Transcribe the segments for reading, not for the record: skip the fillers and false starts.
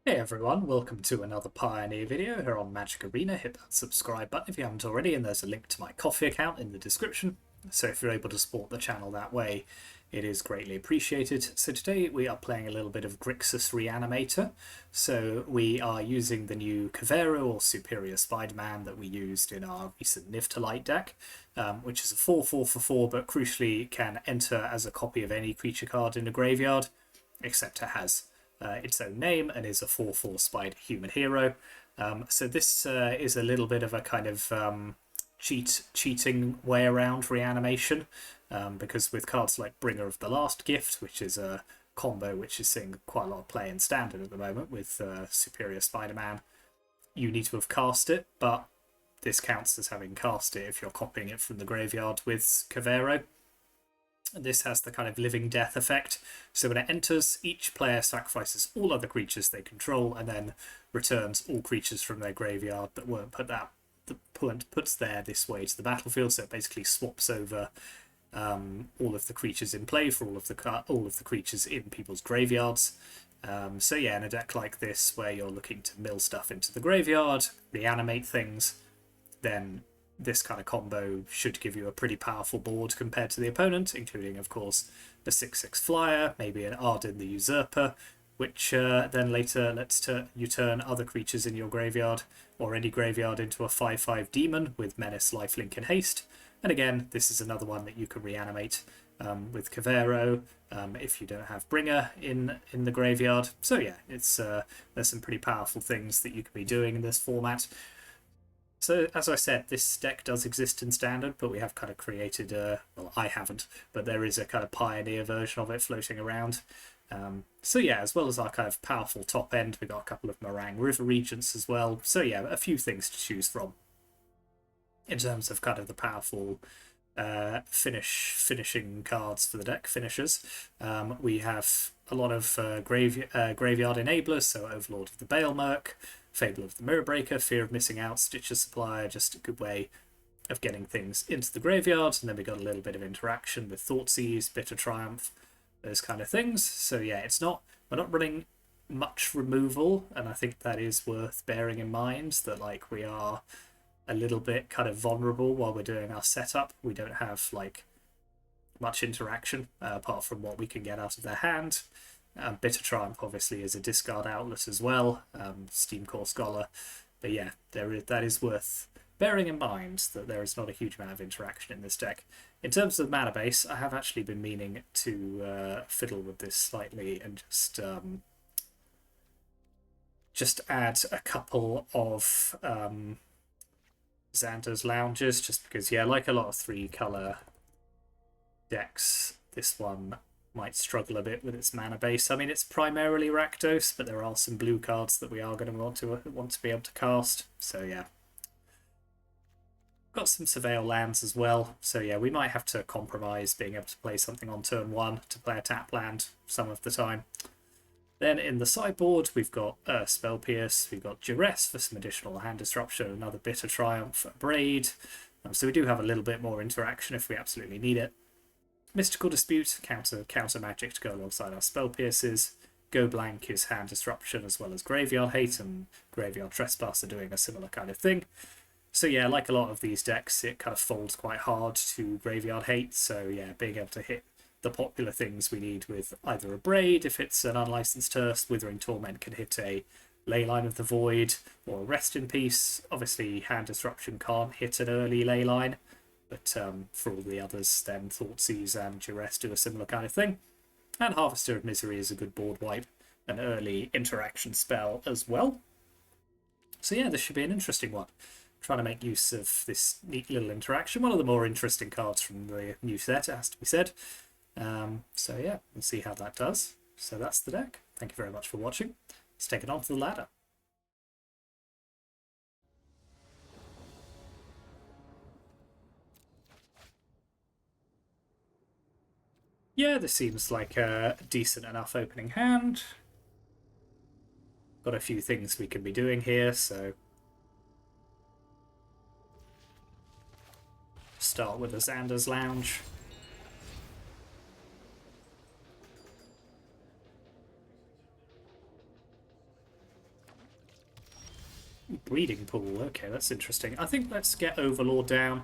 Hey everyone, welcome to another Pioneer video here on Magic Arena. Hit that subscribe button if you haven't already, and there's a link to my Ko-fi account in the description. So if you're able to support the channel that way, it is greatly appreciated. So today we are playing a little bit of Grixis Reanimator. So we are using the new Kavaero or Superior Spider-Man that we used in our recent Niftalite deck, which is a 4/4 for 4, but crucially can enter as a copy of any creature card in the graveyard, except it has its own name and is a 4/4 spider human hero. So this is a little bit of a kind of cheating way around reanimation, because with cards like Bringer of the Last Gift, which is a combo which is seeing quite a lot of play in Standard at the moment with Superior Spider-Man, you need to have cast it, but this counts as having cast it if you're copying it from the graveyard with Kavaero. This has the kind of living death effect. So when it enters, each player sacrifices all other creatures they control and then returns all creatures from their graveyard that weren't puts there this way to the battlefield. So it basically swaps over all of the creatures in play for all of the creatures in people's graveyards. So yeah, in a deck like this where you're looking to mill stuff into the graveyard, reanimate things, then this kind of combo should give you a pretty powerful board compared to the opponent, including, of course, a 6/6 flyer, maybe an Arden the Usurper, which then later lets you turn other creatures in your graveyard or any graveyard into a 5/5 demon with Menace, Lifelink, and Haste. And again, this is another one that you can reanimate with Kavaero if you don't have Bringer in the graveyard. So yeah, it's there's some pretty powerful things that you can be doing in this format. So, as I said, this deck does exist in Standard, but we have kind of created well, I haven't, but there is a kind of Pioneer version of it floating around. So yeah, as well as our kind of powerful top end, we've got a couple of Meringue River Regents as well. So yeah, a few things to choose from in terms of kind of the powerful finishing cards for the deck, finishers. We have a lot of graveyard enablers, so Overlord of the Balemerc, Fable of the Mirrorbreaker, Fear of Missing Out, Stitcher's Supplier, just a good way of getting things into the graveyard. And then we got a little bit of interaction with Thoughtseize, Bitter Triumph, those kind of things. So yeah, we're not running much removal, and I think that is worth bearing in mind, that like we are a little bit kind of vulnerable while we're doing our setup. We don't have like much interaction apart from what we can get out of their hand. Bitter Triumph obviously is a discard outlet as well, Steam Core Scholar. But yeah, that is worth bearing in mind, that there is not a huge amount of interaction in this deck. In terms of mana base, I have actually been meaning to fiddle with this slightly and just add a couple of Xander's Lounges, just because, yeah, like a lot of 3-color decks, this one might struggle a bit with its mana base. I mean, it's primarily Rakdos, but there are some blue cards that we are going to want to be able to cast. So yeah, got some Surveil lands as well. So yeah, we might have to compromise being able to play something on turn 1 to play a tap land some of the time. Then in the sideboard, we've got Spell Pierce, we've got Duress for some additional hand disruption, another Bitter Triumph, a Braid. So we do have a little bit more interaction if we absolutely need it. Mystical Dispute, counter magic to go alongside our Spell Pierces. Go Blank is hand disruption as well as Graveyard Hate, and Graveyard Trespass are doing a similar kind of thing. So yeah, like a lot of these decks, it kind of folds quite hard to Graveyard Hate. So yeah, being able to hit the popular things we need with either a Braid, if it's an unlicensed Hearse, Withering Torment can hit a Leyline of the Void, or a Rest in Peace. Obviously, Hand Disruption can't hit an early Leyline, but for all the others, then Thoughtseize and Duress do a similar kind of thing. And Harvester of Misery is a good board wipe, an early interaction spell as well. So yeah, this should be an interesting one. Trying to make use of this neat little interaction. One of the more interesting cards from the new set, it has to be said. So yeah, we'll see how that does. So that's the deck. Thank you very much for watching. Let's take it on to the ladder. Yeah, this seems like a decent enough opening hand. Got a few things we can be doing here, so start with a Xander's Lounge. breeding pool. Okay, that's interesting. I think let's get Overlord down.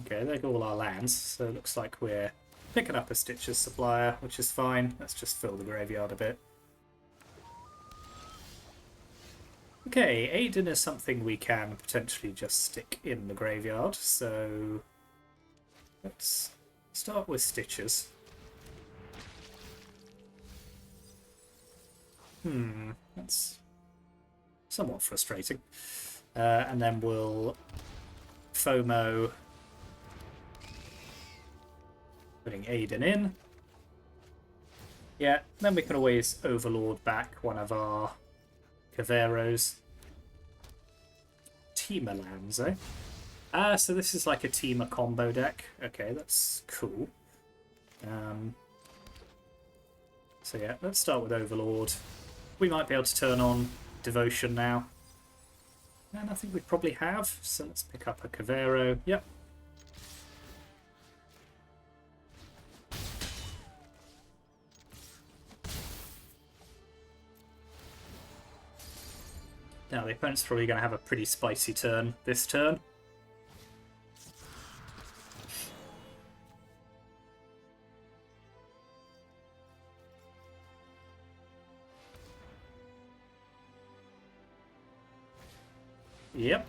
Okay, there go all our lands, so it looks like we're picking up a Stitcher's supplier, which is fine. Let's just fill the graveyard a bit. Okay, Aiden is something we can potentially just stick in the graveyard, so let's start with Stitchers. That's somewhat frustrating. And then we'll FOMO, putting Aiden in. Yeah, then we can always Overlord back one of our Kavaeros. Teamer lands, eh? So this is like a Teamer combo deck. Okay, that's cool. So yeah, let's start with Overlord. We might be able to turn on Devotion now. And I think we probably have, so let's pick up a Kavaero. Yep. Now the opponent's probably going to have a pretty spicy turn this turn. Yep.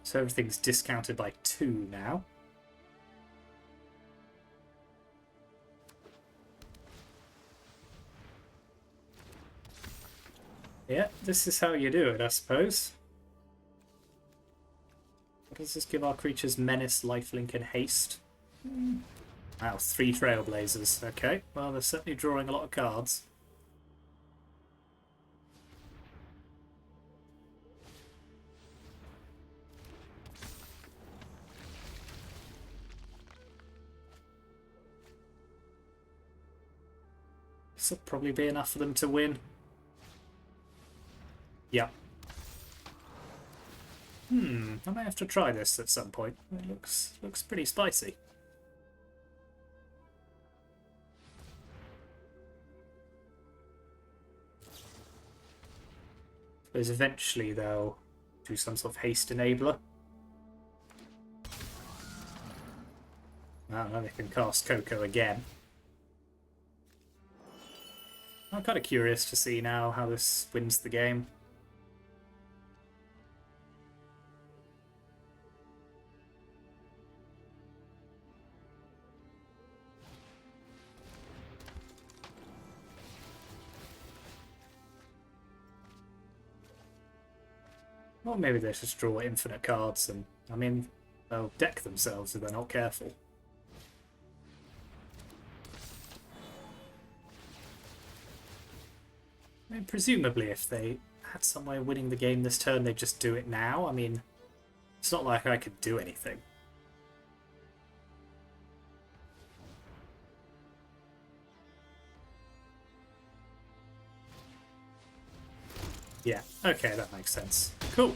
So everything's discounted by 2 now. Yeah, this is how you do it, I suppose. What does this give our creatures? Menace, Lifelink, and Haste. Wow, 3 Trailblazers. Okay, well, they're certainly drawing a lot of cards. This will probably be enough for them to win. Yeah. I may have to try this at some point. It looks pretty spicy. Suppose eventually they'll do some sort of haste enabler. Now they can cast Coco again. I'm kind of curious to see now how this wins the game. Or maybe they just draw infinite cards and, I mean, they'll deck themselves if they're not careful. I mean, presumably if they had some way of winning the game this turn, they'd just do it now. I mean, it's not like I could do anything. Yeah, okay, that makes sense. Cool.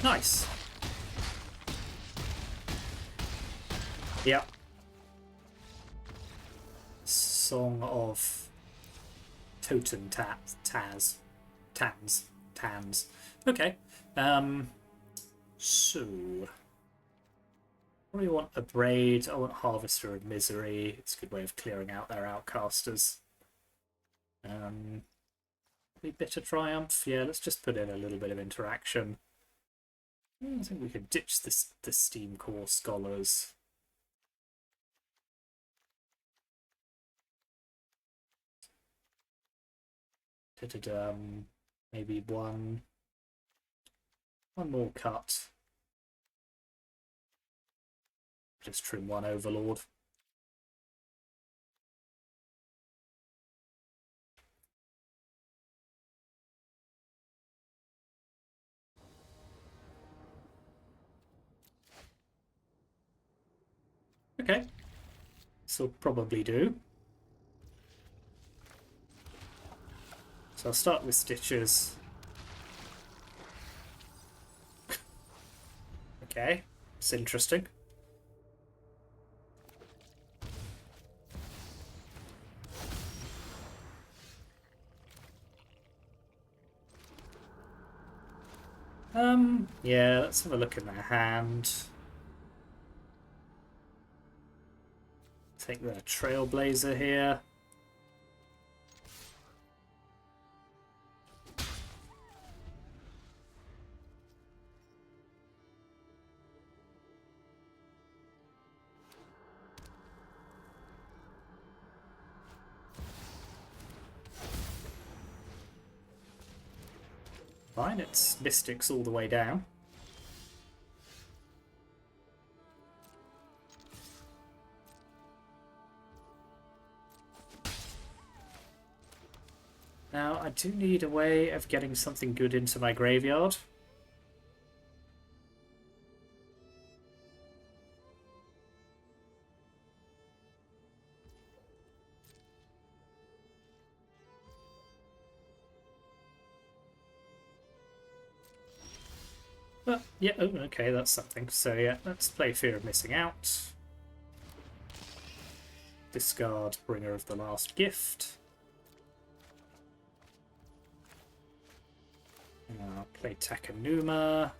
Nice. Yeah. Song of Totem Tans. Okay. So probably want a Braid. I want Harvester of Misery. It's a good way of clearing out their outcasters. Bitter Triumph. Yeah, let's just put in a little bit of interaction. I think we could ditch the Steam Core Scholars. Maybe one more cut. Just trim one Overlord. Okay, this will probably do. So I'll start with Stitches. Okay, it's interesting. Yeah, let's have a look in their hand. Take the Trailblazer here. Fine, it's Mystics all the way down. Now, I do need a way of getting something good into my graveyard. But, yeah, oh, okay, that's something. So, yeah, let's play Fear of Missing Out. Discard Bringer of the Last Gift. Play Takanuma.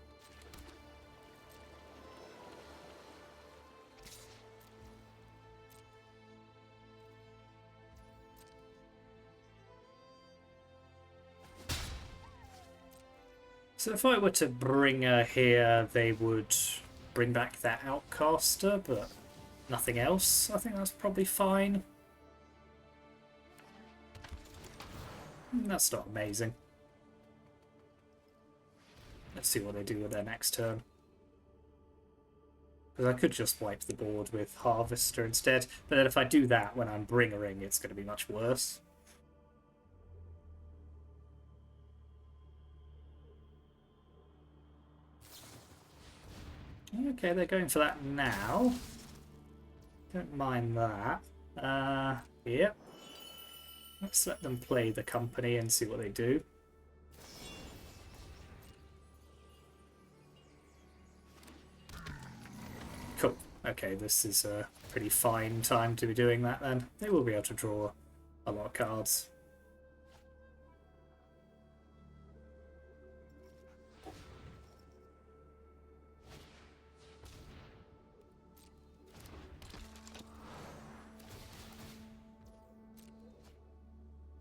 So if I were to bring her here, they would bring back that Outcaster, but nothing else. I think that's probably fine. That's not amazing. Let's see what they do with their next turn. Because I could just wipe the board with Harvester instead, but then if I do that when I'm Bringering, it's going to be much worse. Okay, they're going for that now. Don't mind that. Yep. Let's let them play the company and see what they do. Cool. Okay, this is a pretty fine time to be doing that then. They will be able to draw a lot of cards.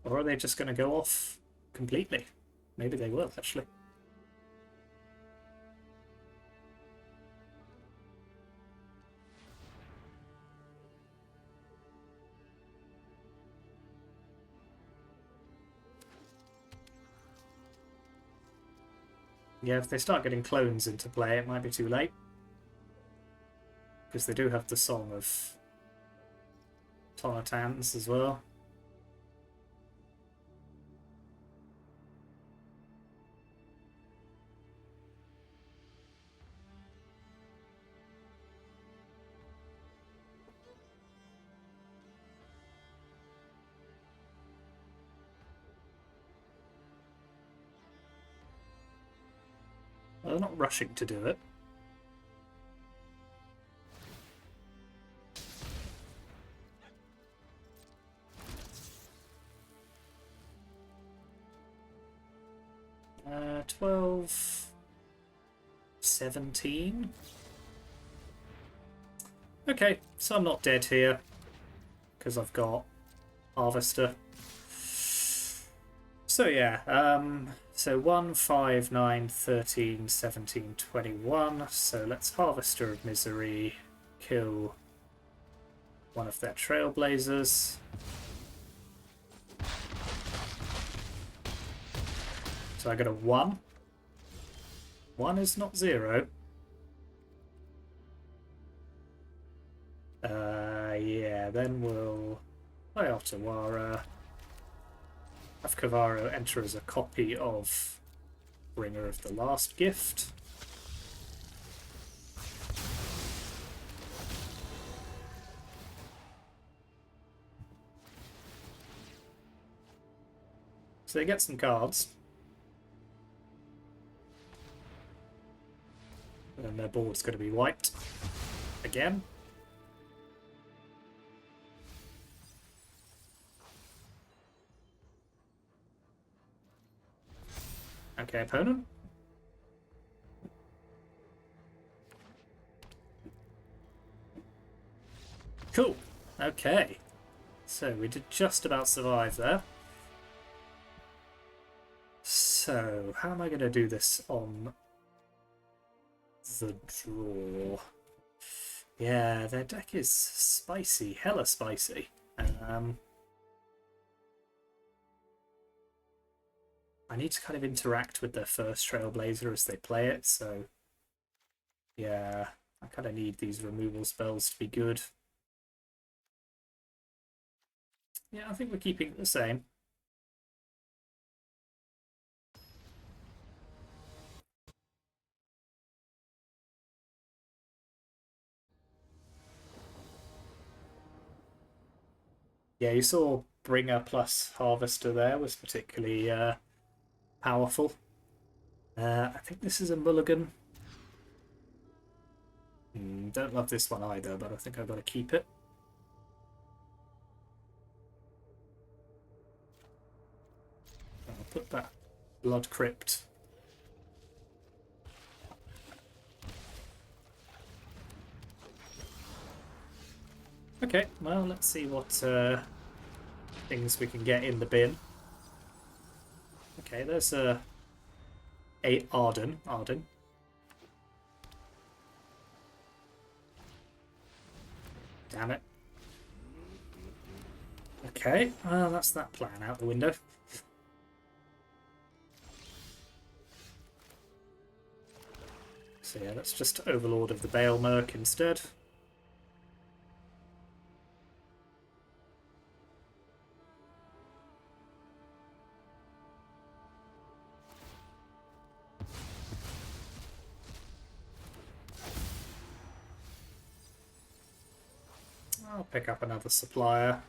Or are they just going to go off completely? Maybe they will, actually. Yeah, if they start getting clones into play, it might be too late. Because they do have the Song of Tonatans as well. Well, they're not rushing to do it. Uh, 12... 17? Okay, so I'm not dead here. Because I've got Harvester. So yeah, so 1, 5, 9, 13, 17, 21. So let's Harvester of Misery, kill one of their Trailblazers. So I got a 1. 1 is not 0. Yeah, then we'll play Otawara. Have Kavaero enter as a copy of Bringer of the Last Gift. So they get some cards. And then their board's going to be wiped again. Okay, opponent. Cool. Okay. So we did just about survive there. So, how am I going to do this on the draw? Yeah, their deck is spicy, hella spicy. I need to kind of interact with their first Trailblazer as they play it, so yeah, I kind of need these removal spells to be good. Yeah, I think we're keeping it the same. Yeah, you saw Bringer plus Harvester there was particularly powerful. I think this is a mulligan. Don't love this one either, but I think I've got to keep it. I'll put that Blood Crypt. Okay, well, let's see what things we can get in the bin. Okay, there's a Arden. Damn it. Okay, well, that's that plan out the window. So yeah, let's just Overlord of the Bale Merc instead. I'll pick up another supplier.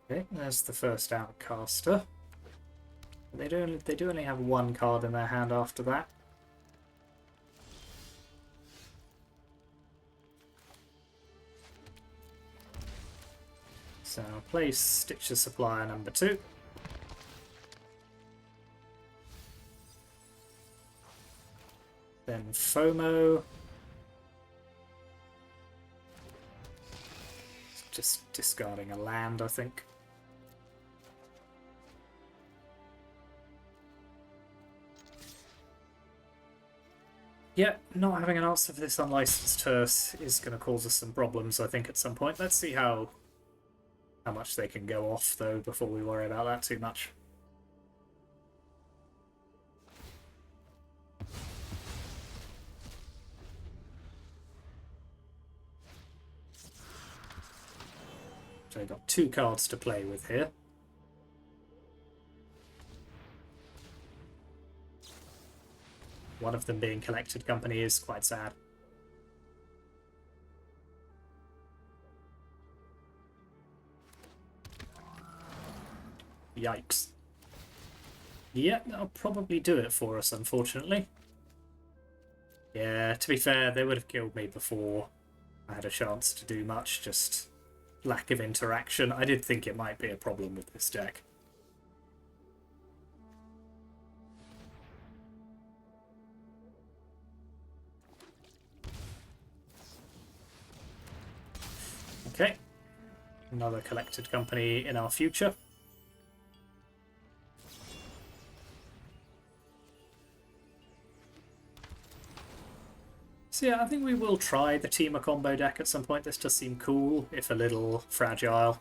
Okay, there's the first Outcaster. They do only have one card in their hand after that. So I'll play Stitcher Supplier number 2. Then FOMO. Just discarding a land, I think. Yeah, not having an answer for this unlicensed Terse is going to cause us some problems, I think, at some point. Let's see how much they can go off, though, before we worry about that too much. So I've got 2 cards to play with here. One of them being Collected Company is quite sad. Yikes. Yeah, that'll probably do it for us, unfortunately. Yeah, to be fair, they would have killed me before I had a chance to do much, just lack of interaction. I did think it might be a problem with this deck. Okay, another Collected Company in our future. So yeah, I think we will try the Temur combo deck at some point. This does seem cool, if a little fragile.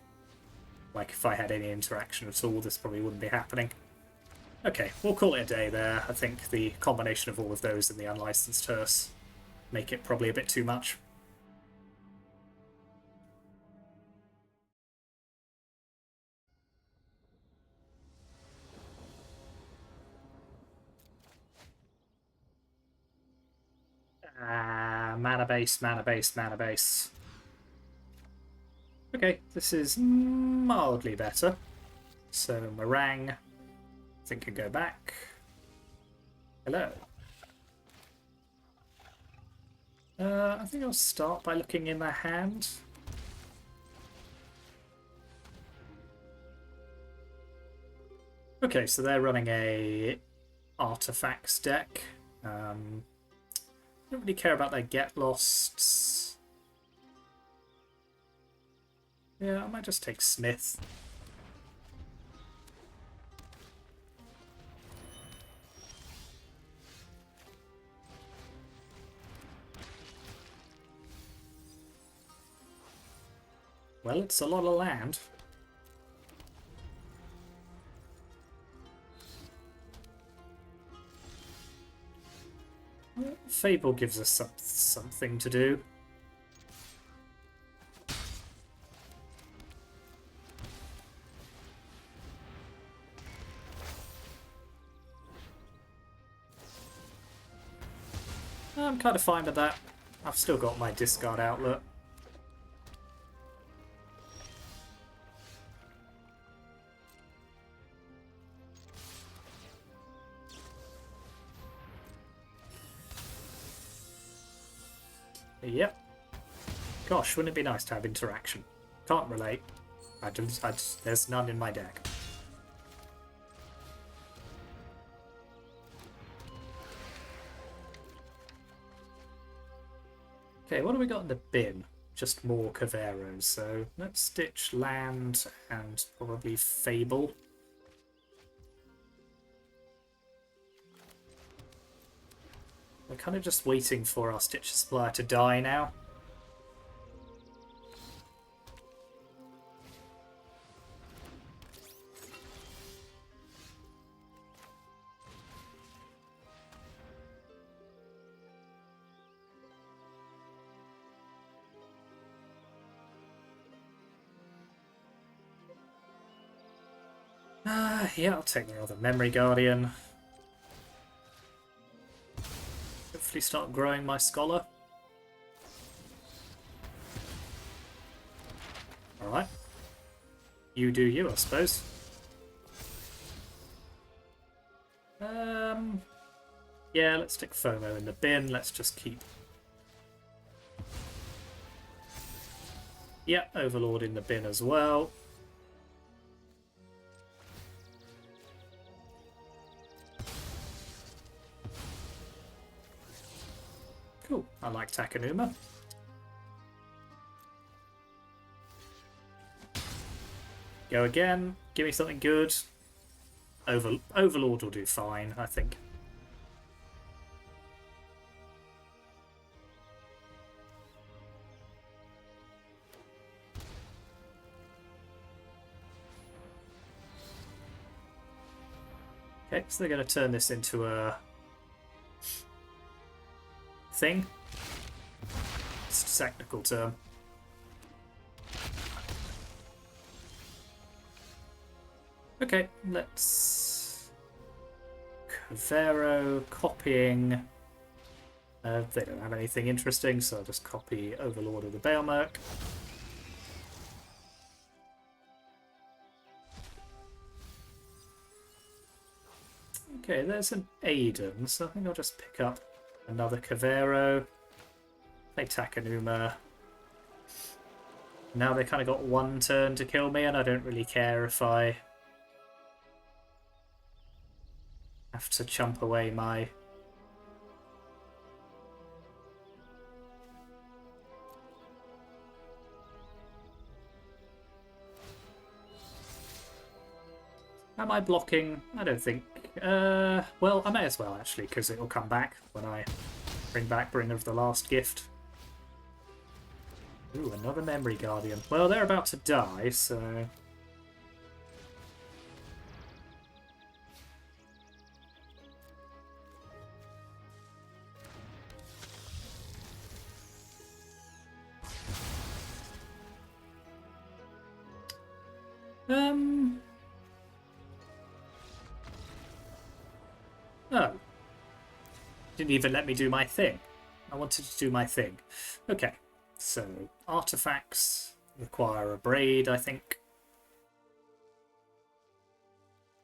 Like, if I had any interaction at all, this probably wouldn't be happening. Okay, we'll call it a day there. I think the combination of all of those and the unlicensed Terse make it probably a bit too much. Mana base, mana base, mana base. Okay, this is mildly better. So Meringue, I think can go back. Hello. I think I'll start by looking in their hand. Okay, so they're running a artifacts deck. Don't really care about their get losts. Yeah, I might just take Smith. Well, it's a lot of land. Fable gives us something to do. I'm kind of fine with that. I've still got my discard outlet. Yep. Gosh, wouldn't it be nice to have interaction? Can't relate. There's none in my deck. Okay, what do we got in the bin? Just more Kavaero, so let's stitch land and probably Fable. We're kind of just waiting for our Stitch Supplier to die now. Yeah, I'll take the other Memory Guardian. Hopefully start growing my Scholar. Alright. You do you, I suppose. Yeah, let's stick FOMO in the bin. Let's just keep... Yeah, Overlord in the bin as well. Cool, I like Takenuma. Go again, give me something good. Overlord will do fine, I think. Okay, so they're going to turn this into a thing. It's a technical term. Okay, let's... Kavaero, copying... they don't have anything interesting, so I'll just copy Overlord of the Baelmerk. Okay, there's an Aiden, so I think I'll just pick up another Kavaero. Play Takenuma. Now they kind of got one turn to kill me, and I don't really care if I have to chump away my... Am I blocking? I don't think. Well, I may as well, actually, because it will come back when I bring back Bringer of the Last Gift. Ooh, another Memory Guardian. Well, they're about to die, so... Oh. Didn't even let me do my thing. I wanted to do my thing. Okay, so artifacts require a braid, I think.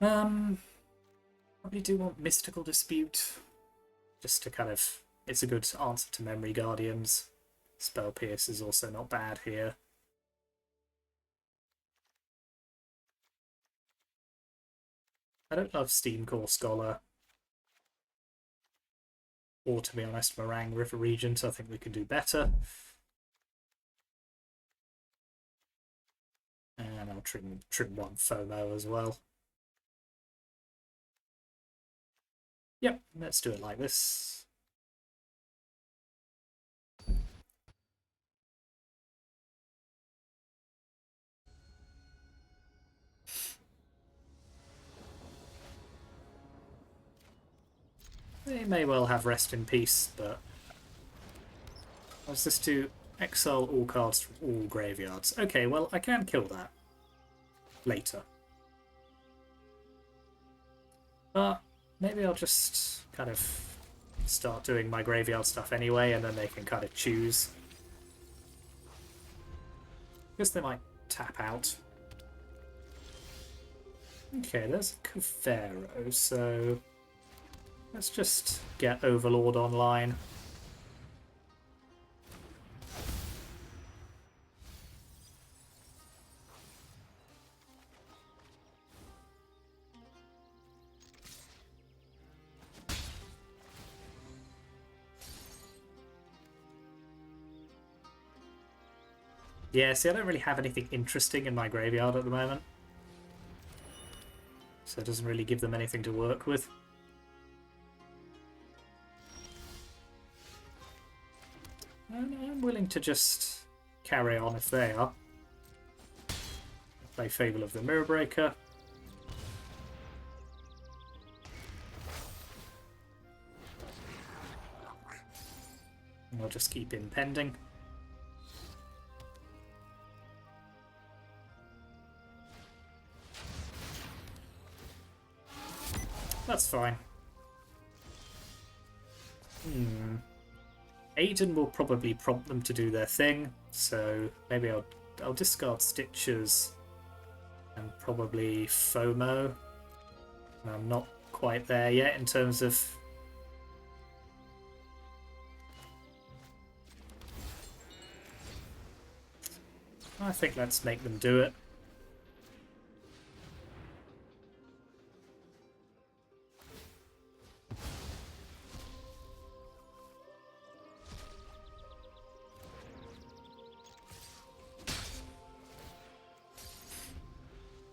Probably do want Mystical Dispute. Just to kind of... It's a good answer to Memory Guardians. Spell Pierce is also not bad here. I don't love Steam Core Scholar. Or, to be honest, Meringue River Regent. I think we could do better. And I'll trim one FOMO as well. Yep, let's do it like this. They may well have rest in peace, but what's this to exile all cards from all graveyards? Okay, well, I can kill that later. But maybe I'll just kind of start doing my graveyard stuff anyway, and then they can kind of choose. Because they might tap out. Okay, there's Kavaero, so let's just get Overlord online. Yeah, see, I don't really have anything interesting in my graveyard at the moment. So it doesn't really give them anything to work with. And I'm willing to just carry on if they are. Play Fable of the Mirrorbreaker. And we'll just keep impending. That's fine. Aiden will probably prompt them to do their thing, so maybe I'll discard Stitches and probably FOMO. I'm not quite there yet in terms of... I think let's make them do it.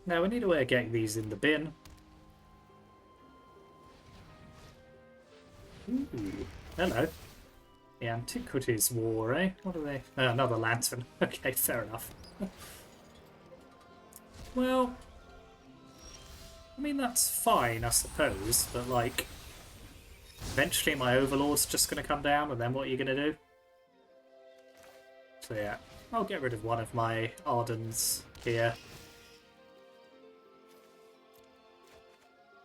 Now we need a way of getting these in the bin. Ooh, hello. The Antiquities War, eh? What are they? Another lantern. Okay, fair enough. Well, I mean, that's fine, I suppose, but, like, eventually my Overlord's just going to come down, and then what are you going to do? So, yeah, I'll get rid of one of my Ardens here.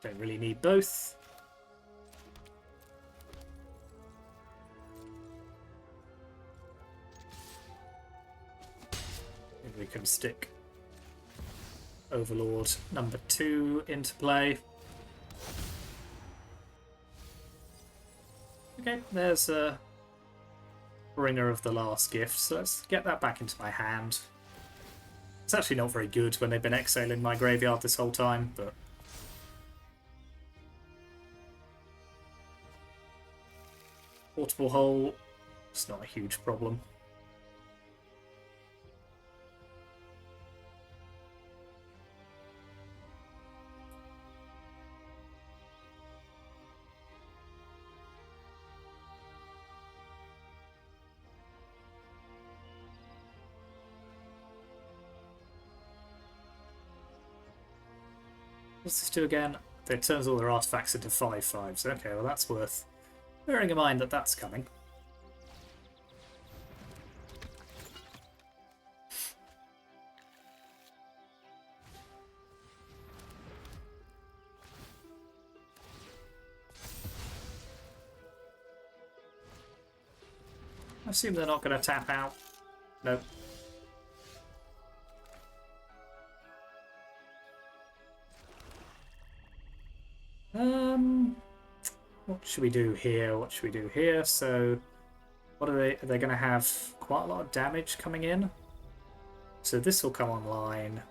Don't really need both. Maybe we can stick Overlord number 2 into play. Okay, there's a Bringer of the Last Gift, so let's get that back into my hand. It's actually not very good when they've been exiling my graveyard this whole time, but... Portable Hole, it's not a huge problem. What's this do again? It turns all their artifacts into 5/5s. Okay, well that's worth bearing in mind that that's coming. I assume they're not going to tap out. Nope. What should we do here? What should we do here? So, what are they? Are they going to have quite a lot of damage coming in? So this will come online.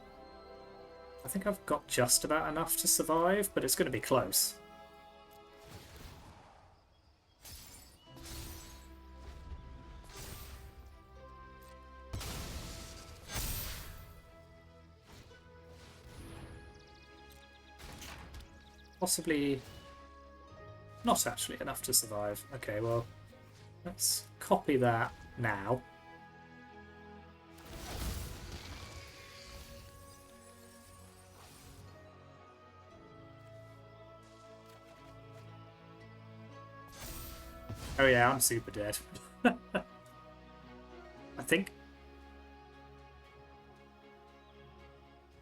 I think I've got just about enough to survive, but it's going to be close. Possibly not actually enough to survive. Okay, well, let's copy that now. Oh yeah, I'm super dead. I think.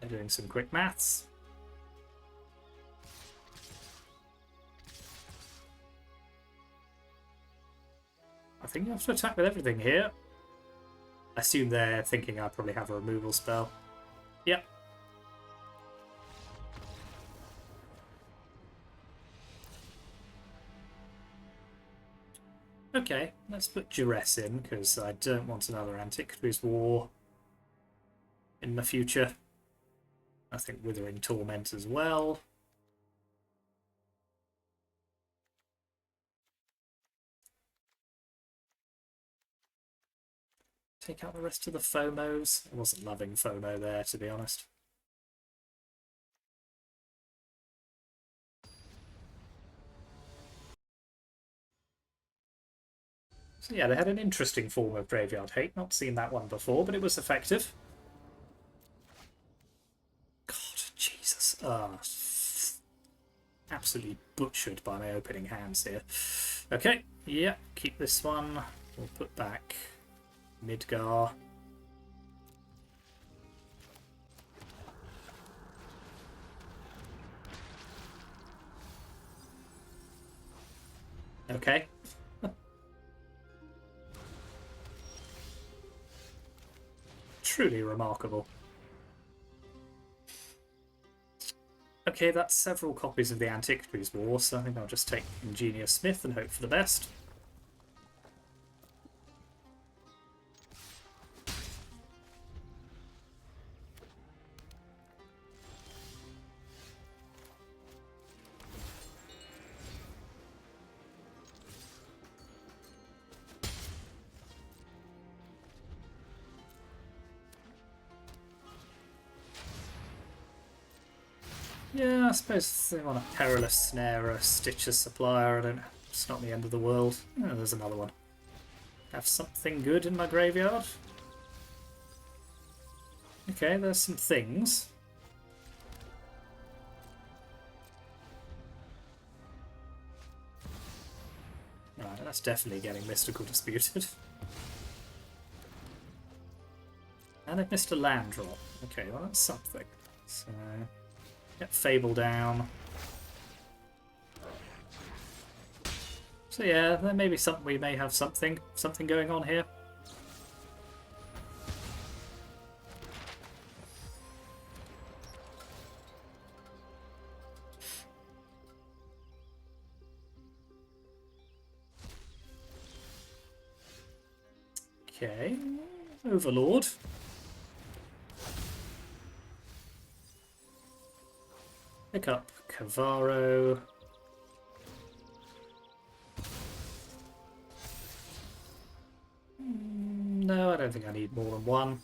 I'm doing some quick maths. I think you have to attack with everything here. I assume they're thinking I probably have a removal spell. Yep. Okay, let's put duress in, because I don't want another Antiquities War in the future. I think Withering Torment as well. Take out the rest of the FOMOs. I wasn't loving FOMO there, to be honest. So yeah, they had an interesting form of Graveyard Hate. Not seen that one before, but it was effective. God, Jesus. Absolutely butchered by my opening hands here. Okay, yeah, keep this one. We'll put back Midgar. Okay. Truly remarkable. Okay, that's several copies of the Antiquities War, so I think I'll just take Ingenious Smith and hope for the best. Yeah, I suppose they want a Perilous Snare or a Stitcher Supplier. I don't. It's not the end of the world. Oh, there's another one. Have something good in my graveyard. Okay, there's some things. Right, that's definitely getting Mystical Disputed. And I've missed a land drop. Okay, well that's something. So, get Fable down. So yeah, there may be something. We may have something going on here. Okay, Overlord. Pick up Kavaero. No, I don't think I need more than one.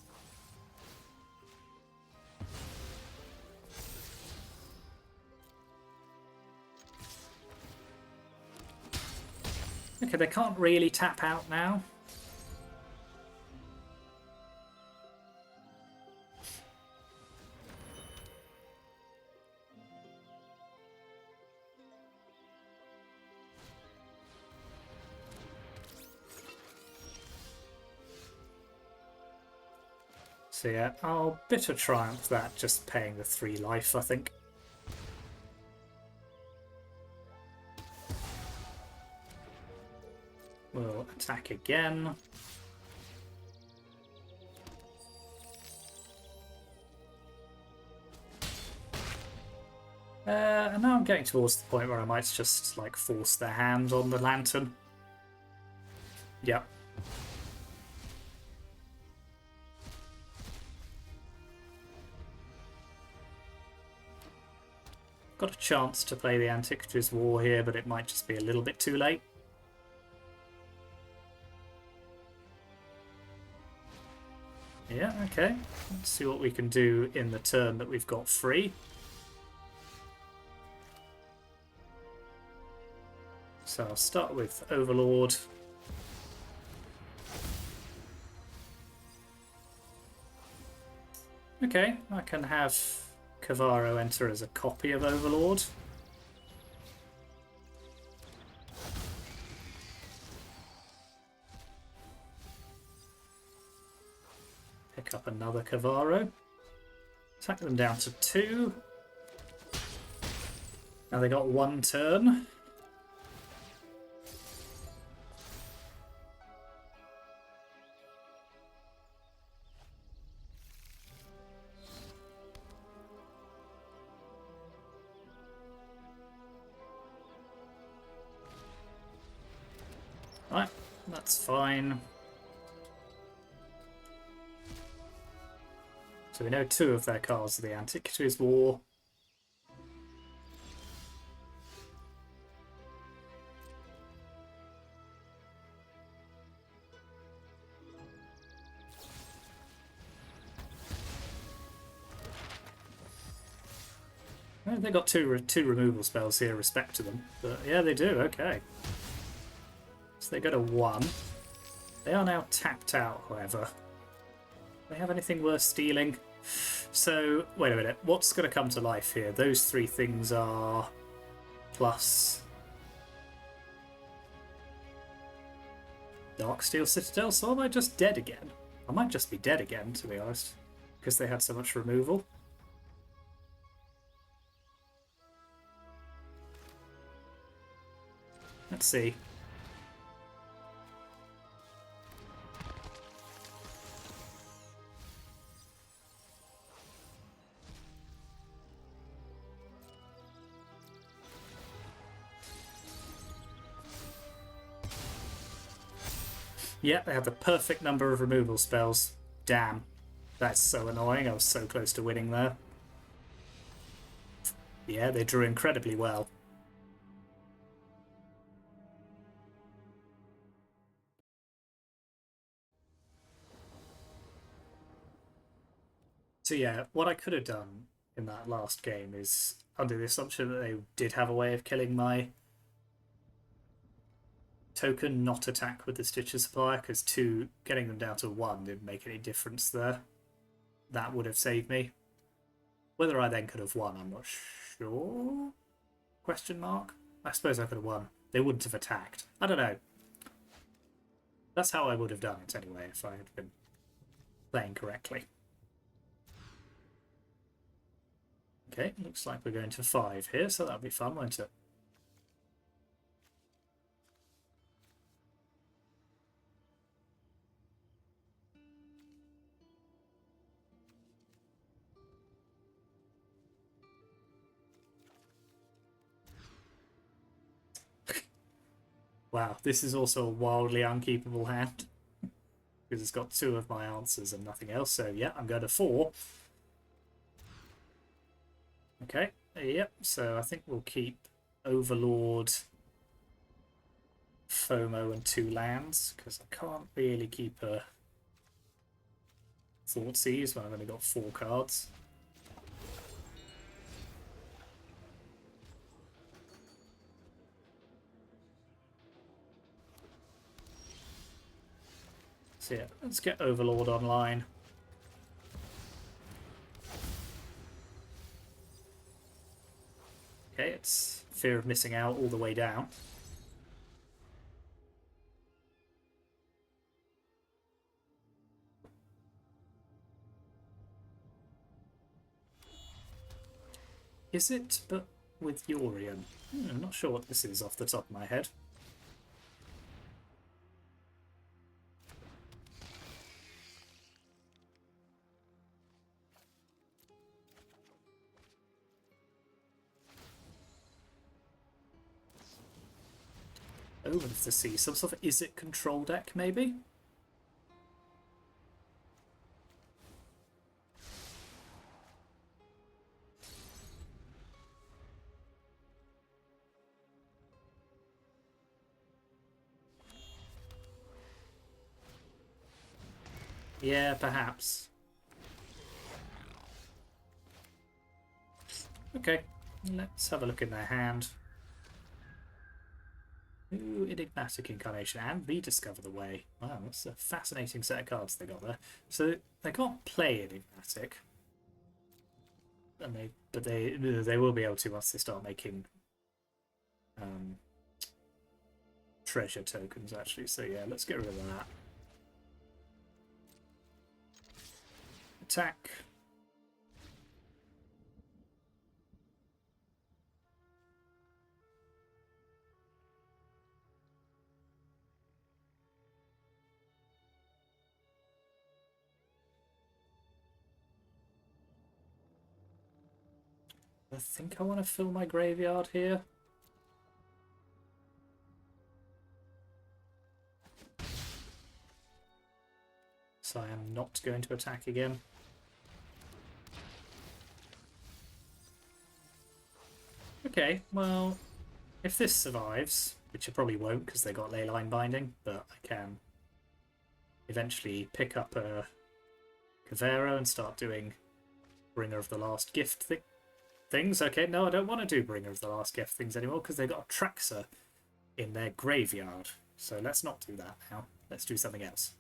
Okay, they can't really tap out now. So yeah, I'll Bitter Triumph that, just paying the 3 life, I think. We'll attack again. And now I'm getting towards the point where I might just like force their hand on the lantern. Yep. Got a chance to play the Antiquities War here, but it might just be a little bit too late. Yeah, okay. Let's see what we can do in the turn that we've got free. So I'll start with Overlord. Okay, I can have Kavaero enter as a copy of Overlord. Pick up another Kavaero. Attack them down to 2. Now they got 1 turn. Right, that's fine. So we know 2 of their cards are the Antiquities War. They got two removal spells here, respect to them. But yeah, they do, okay. So they go to 1. They are now tapped out, however. Do they have anything worth stealing? So, wait a minute, what's going to come to life here? Those 3 things are plus Darksteel Citadel, so am I just dead again? I might just be dead again, to be honest, because they had so much removal. Let's see. Yeah, they have the perfect number of removal spells. Damn. That's so annoying. I was so close to winning there. Yeah, they drew incredibly well. So yeah, what I could have done in that last game is, under the assumption that they did have a way of killing my token, not attack with the Stitcher Supplier, because 2, getting them down to 1 didn't make any difference there. That would have saved me. Whether I then could have won, I'm not sure. Question mark? I suppose I could have won. They wouldn't have attacked. I don't know. That's how I would have done it anyway, if I had been playing correctly. Okay, looks like we're going to 5 here, so that'll be fun, won't it? Wow, this is also a wildly unkeepable hand. Because it's got 2 of my answers and nothing else, so yeah, I'm going to 4. Okay, yep, so I think we'll keep Overlord, FOMO and 2 lands, because I can't really keep a Thoughtseize when I've only got 4 cards. So yeah, let's get Overlord online. Okay, it's fear of missing out all the way down. Is it, but with Yorion? I'm not sure what this is off the top of my head. Over the sea, some sort of, is it control deck maybe? Yeah, perhaps. Okay, let's have a look in their hand. Ooh, Enigmatic Incarnation and Rediscover the Way. Wow, that's a fascinating set of cards they got there. So they can't play Enigmatic, and they will be able to once they start making treasure tokens actually. So yeah, let's get rid of that. Attack. I think I want to fill my graveyard here. So I am not going to attack again. Okay, well, if this survives, which it probably won't because they got Leyline Binding, but I can eventually pick up a Kavaero and start doing Bringer of the Last Gift things. Okay, no, I don't want to do Bringer of the Last Gift things anymore because they've got a Traxor in their graveyard. So let's not do that now. Let's do something else.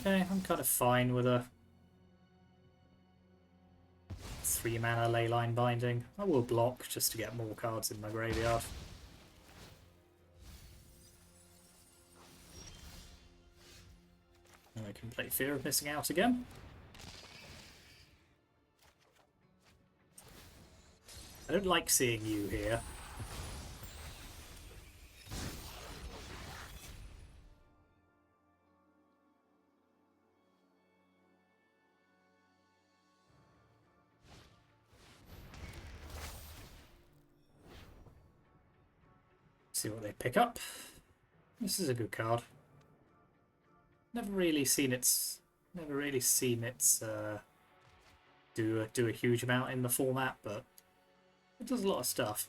Okay, I'm kind of fine with a 3-mana Leyline Binding. I will block just to get more cards in my graveyard. And I can play Fear of Missing Out again. I don't like seeing you here. See what they pick up. This is a good card. Never really seen its do a huge amount in the format, but it does a lot of stuff.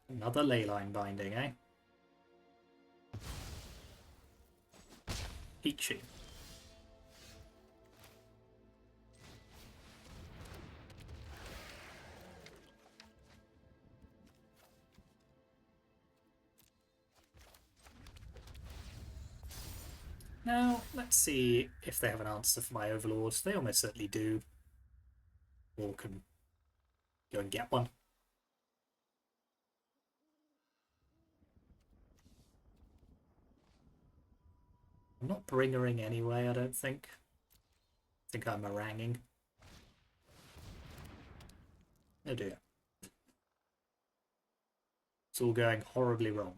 Another Leyline Binding, eh? Peachy. Now, let's see if they have an answer for my Overlords. They almost certainly do. Or can go and get one. I'm not Bringering anyway, I don't think. I think I'm Meringuing. Oh dear. It's all going horribly wrong.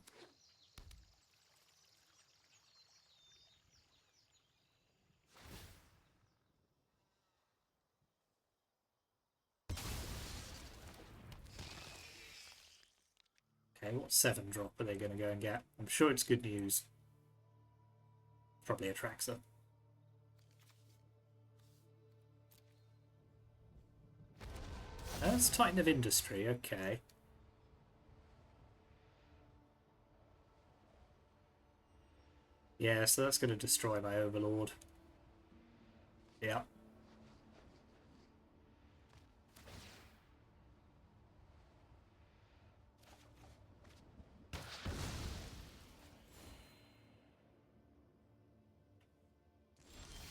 Okay, what 7-drop are they going to go and get? I'm sure it's good news. Probably a Traxor. That's Titan of Industry, okay. Yeah, so that's going to destroy my Overlord. Yeah.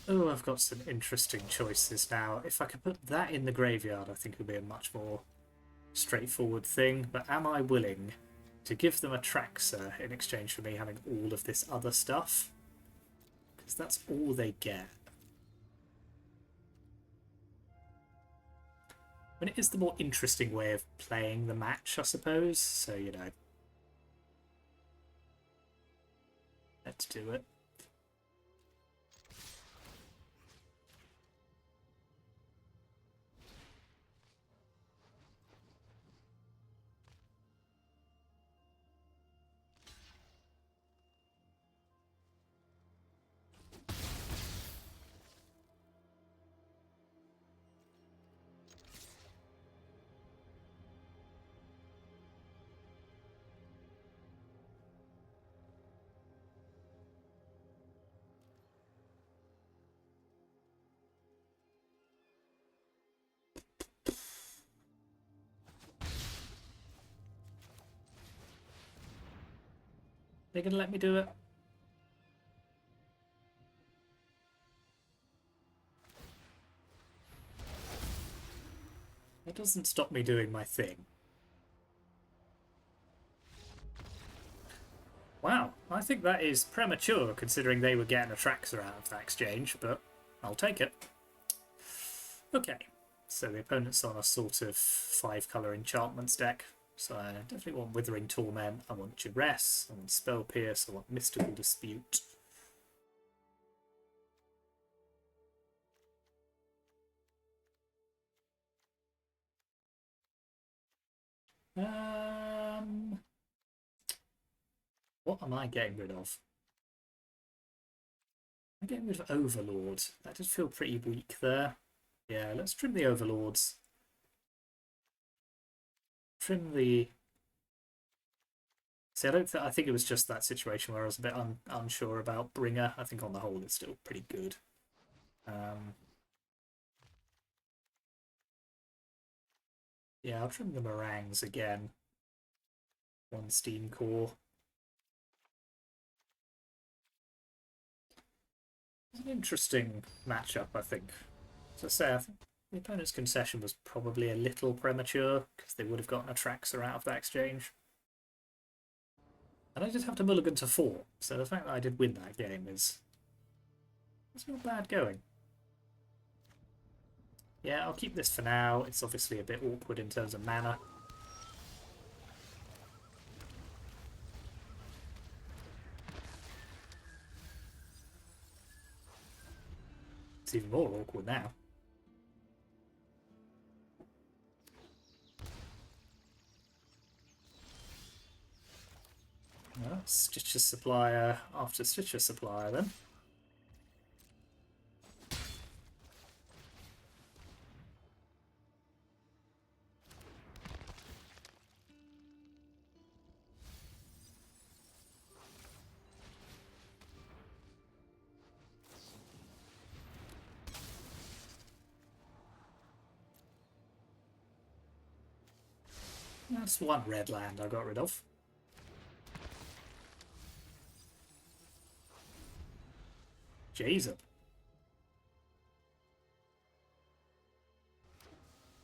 Oh, I've got some interesting choices now. If I could put that in the graveyard, I think it would be a much more straightforward thing. But am I willing to give them a Traxor in exchange for me having all of this other stuff? Because that's all they get. I mean, it is the more interesting way of playing the match, I suppose. So, you know. Let's do it. They're going to let me do it? That doesn't stop me doing my thing. Wow, I think that is premature considering they were getting a Traxxer out of that exchange, but I'll take it. Okay, so the opponent's on a sort of 5-colour enchantments deck. So I definitely want Withering Torment, I want Duress, I want Spell Pierce, I want Mystical Dispute. What am I getting rid of? I'm getting rid of Overlord. That did feel pretty weak there. Yeah, let's trim the Overlords. Trim the... See, I think it was just that situation where I was a bit unsure about Bringer. I think on the whole it's still pretty good. Yeah, I'll trim the Meringues again. 1 Steam Core. It's an interesting matchup, I think. As I say, I think the opponent's concession was probably a little premature because they would have gotten a Traxxer out of that exchange. And I did have to mulligan to 4, so the fact that I did win that game is... it's not bad going. Yeah, I'll keep this for now. It's obviously a bit awkward in terms of mana. It's even more awkward now. Well, Stitcher Supplier after Stitcher Supplier then. That's 1 red land I got rid of. Jason.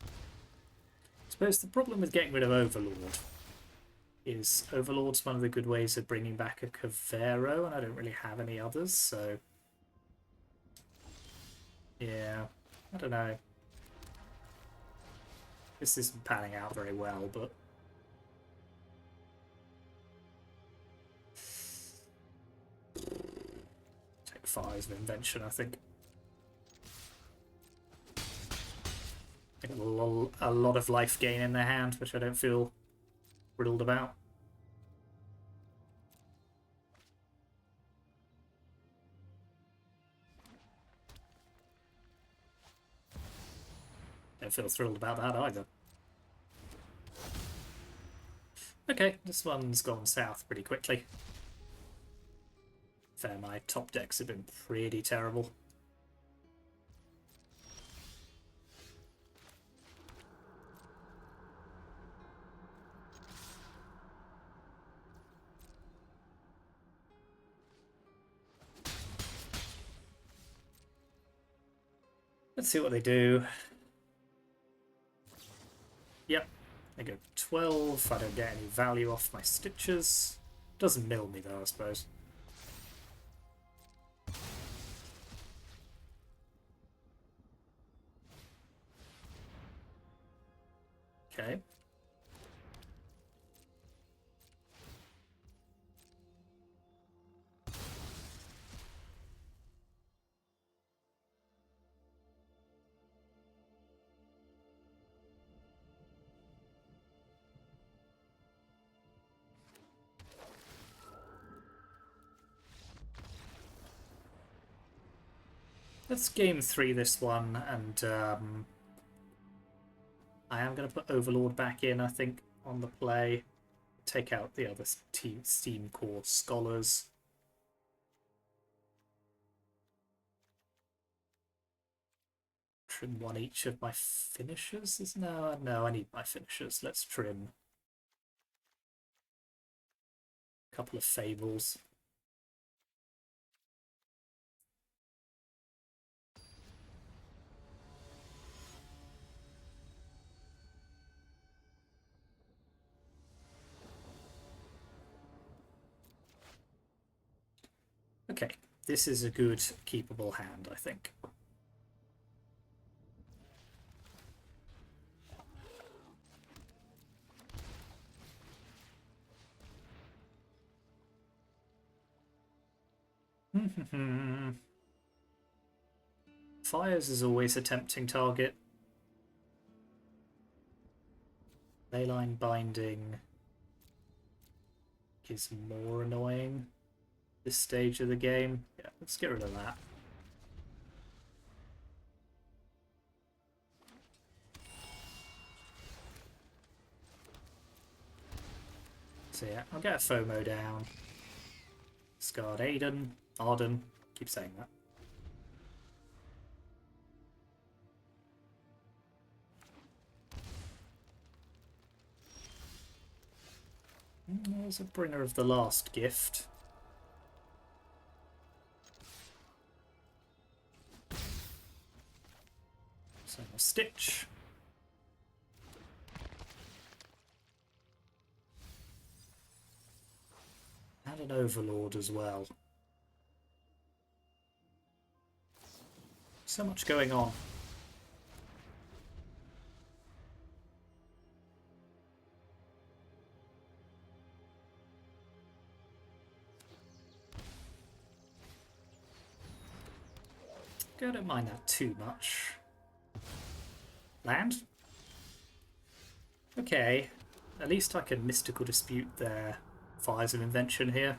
I suppose the problem with getting rid of Overlord is Overlord's one of the good ways of bringing back a Kavaero, and I don't really have any others, so... yeah, I don't know. This isn't panning out very well, but... take 5 of Invention, I think. They got a lot of life gain in their hand, which I don't feel riddled about. Don't feel thrilled about that either. Okay, this one's gone south pretty quickly. Fair, my top decks have been pretty terrible. Let's see what they do. Yep, they go 12. I don't get any value off my Stitches. Doesn't mill me though, I suppose. Okay. Let's game 3 this one, and I am going to put Overlord back in, I think, on the play. Take out the other Steam Core Scholars. Trim 1 each of my finishers? No, I need my finishers. Let's trim Couple of Fables. Okay, this is a good keepable hand, I think. Fires is always a tempting target. Leyline Binding is more annoying this stage of the game. Yeah, let's get rid of that. So yeah, I'll get a FOMO down. Discard Arden, keep saying that. There's a Bringer of the Last Gift. So a Stitch. And an Overlord as well. So much going on. I don't mind that too much. Land? Okay, at least I can Mystical Dispute their Fires of Invention here.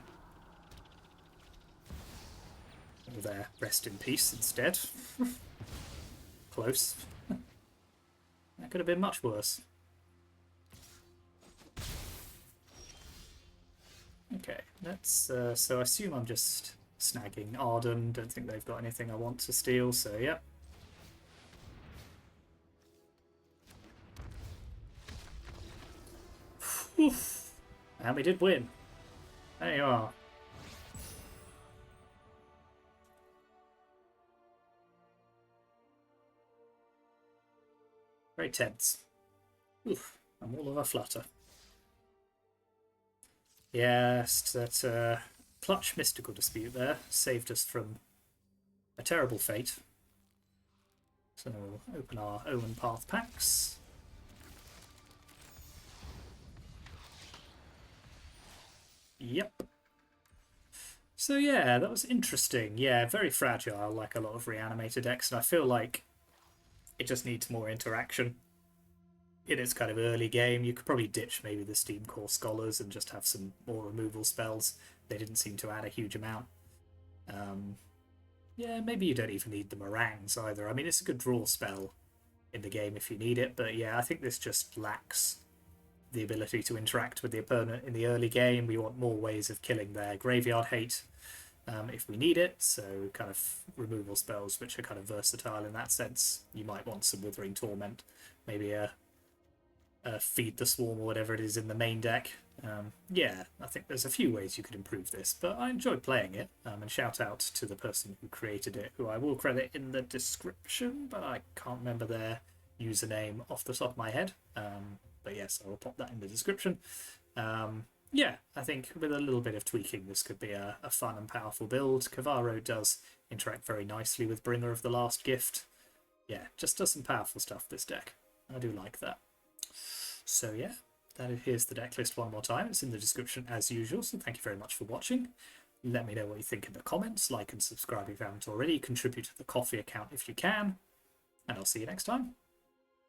Or their Rest in Peace instead. Close. That could have been much worse. Okay, let's. So I assume I'm just snagging Arden. Don't think they've got anything I want to steal, so yep. Oof. And we did win. There you are. Very tense. Oof, I'm all of a flutter. Yes, that clutch Mystical Dispute there saved us from a terrible fate. So we'll open our Omen Path packs. Yep. So yeah, that was interesting. Yeah, very fragile, like a lot of Reanimator decks, and I feel like it just needs more interaction. In its kind of early game, you could probably ditch maybe the Steam Core Scholars and just have some more removal spells. They didn't seem to add a huge amount. Yeah, maybe you don't even need the Meringues either. I mean, it's a good draw spell in the game if you need it, but yeah, I think this just lacks the ability to interact with the opponent in the early game. We want more ways of killing their graveyard hate if we need it, so kind of removal spells which are kind of versatile in that sense. You might want some Withering Torment, maybe a Feed the Swarm or whatever it is in the main deck. Yeah, I think there's a few ways you could improve this, but I enjoyed playing it, and shout out to the person who created it, who I will credit in the description, but I can't remember their username off the top of my head. But yes, I will pop that in the description. Yeah, I think with a little bit of tweaking, this could be a fun and powerful build. Kavaero does interact very nicely with Bringer of the Last Gift. Yeah, just does some powerful stuff, this deck. I do like that. So yeah, here's the deck list one more time. It's in the description as usual, so thank you very much for watching. Let me know what you think in the comments. Like and subscribe if you haven't already. Contribute to the Coffee account if you can. And I'll see you next time.